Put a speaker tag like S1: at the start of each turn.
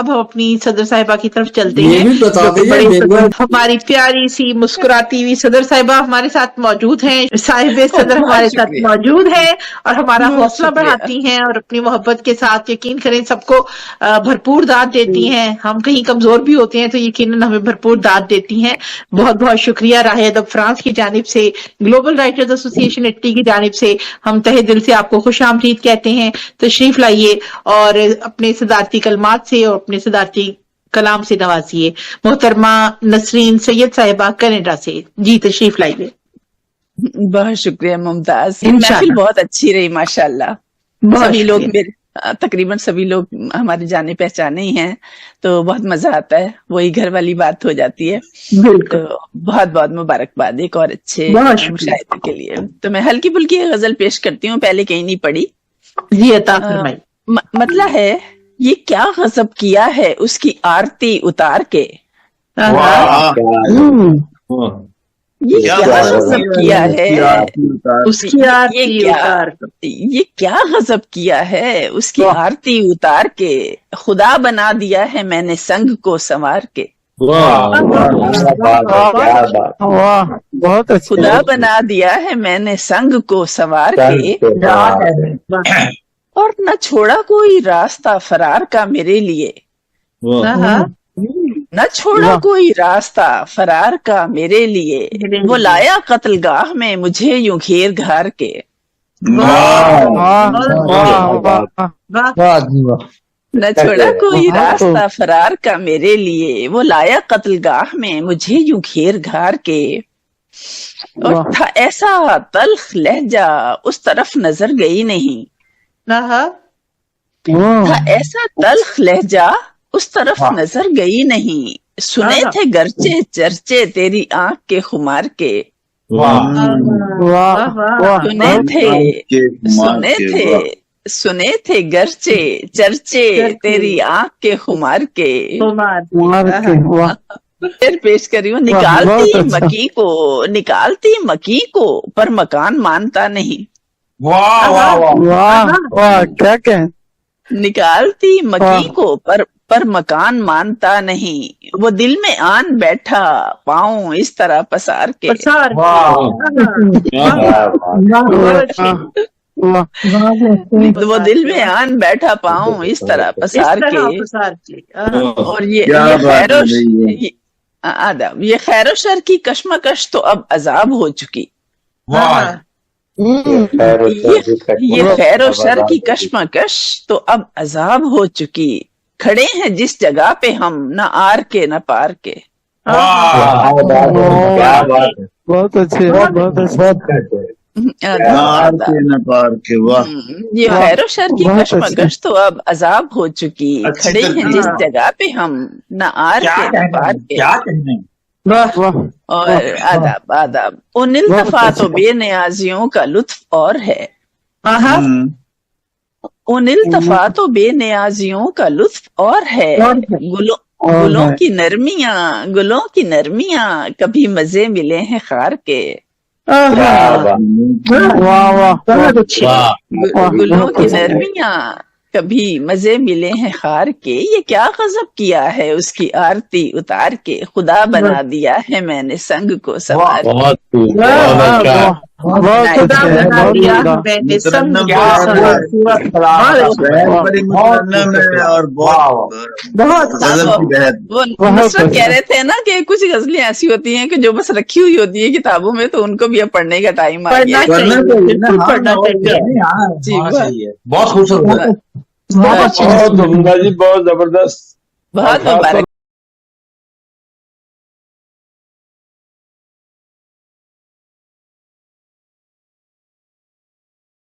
S1: اب ہم اپنی صدر صاحبہ کی طرف چلتے
S2: یہ
S1: ہیں.
S2: بھی بتا دیں
S1: ہماری پیاری سی مسکراتی ہوئی صدر صاحبہ ہمارے ساتھ موجود ہیں, صاحب صدر ہمارے ساتھ موجود ہیں اور ہمارا حوصلہ بڑھاتی ہیں اور اپنی محبت کے ساتھ یقین کریں سب کو بھرپور داد دیتی ہیں. ہم کہیں کمزور بھی ہوتے ہیں تو یقیناً ہمیں بھرپور داد دیتی ہیں. بہت بہت شکریہ راہ ادب فرانس کی جانب سے, گلوبل رائٹرز ایسوسی ایشن اٹی کی جانب سے ہم تہہ دل سے آپ کو خوش آمدید کہتے ہیں. تشریف لائیے اور اپنے صدارتی کلمات سے اور اپنے صدارتی کلام سے نوازیے. محترمہ نسرین سید صاحبہ کینیڈا سے, جی تشریف لائیے.
S3: بہت شکریہ ممتاز, یہ محفل بہت اچھی رہی ماشاءاللہ. سبھی لوگ تقریباً سبھی لوگ ہمارے جانے پہچانے ہی ہیں تو بہت مزہ آتا ہے, وہی گھر والی بات ہو جاتی ہے. تو بہت بہت مبارکباد ایک اور اچھے مشاہدے کے لیے. تو میں ہلکی پھلکی غزل پیش کرتی ہوں, پہلے کہیں نہیں پڑھی.
S1: جی عطا فرمائیں.
S3: مطلب ہے یہ کیا غضب کیا ہے اس کی آرتی اتار کے, یہ کیا غضب کیا ہے اس کی آرتی اتار کے, یہ کیا غضب کیا ہے اس کی آرتی اتار کے, خدا بنا دیا ہے میں نے سنگ کو سنوار کے. خدا بنا دیا ہے میں نے سنگ کو سنوار کے, اور نہ چھوڑا کوئی راستہ فرار کا میرے لیے, نہ چھوڑا کوئی راستہ فرار کا میرے لیے, وہ لایا قتل گاہ میں مجھے یوں گھیر گھار کے. نہ چھوڑا کوئی راستہ فرار کا میرے لیے, وہ لایا قتل گاہ میں مجھے یوں گھیر گھار کے. اور تھا ایسا تلخ لہجہ اس طرف نظر گئی نہیں, تھا ایسا تلخ لہجہ اس طرف نظر گئی نہیں, سنے تھے گرچے چرچے تیری آنکھ کے خمار کے. سنے تھے گرچے چرچے تیری آنکھ کے خمار کے. پھر پیش کری ہوں, نکالتی مکی کو پر مکان مانتا نہیں.
S4: کیا کہیں,
S3: نکالتی مکی کو پر مکان مانتا نہیں, وہ دل میں آن بیٹھا پاؤں اس طرح پسار کے. وہ دل میں آن بیٹھا پاؤں اس طرح پسار کے. اور یہ خیر و شر کی کشمکش تو اب عذاب ہو چکی. یہ خیر و شر کی کشمکش تو اب عذاب ہو چکی, کھڑے ہیں جس جگہ پہ ہم نہ آر کے نہ پار کے.
S4: بہت اچھے,
S3: یہ خیر و شر کی کشمکش تو اب عذاب ہو چکی, کھڑے ہیں جس جگہ پہ ہم نہ آر کے نہ پار کے. اور آداب ان التفات و بے نیازیوں کا لطف اور ہے, ان التفات و بے نیازیوں کا لطف اور ہے, گلوں کی نرمیاں کبھی مزے ملے ہیں خار کے. گلوں کی نرمیاں کبھی مزے ملے ہیں خار کے, یہ کیا غضب کیا ہے اس کی آرتی اتار کے, خدا بنا دیا ہے میں نے سنگ کو سنوار کے. وہ نصرت کہہ رہے تھے نا کہ کچھ غزلیں ایسی ہوتی ہیں کہ جو بس رکھی ہوئی ہوتی ہیں کتابوں میں, تو ان کو بھی اب پڑھنے کا ٹائم آ گیا.
S2: بہت خوبصورت,
S4: بہت زبردست,
S3: بہت مبارک.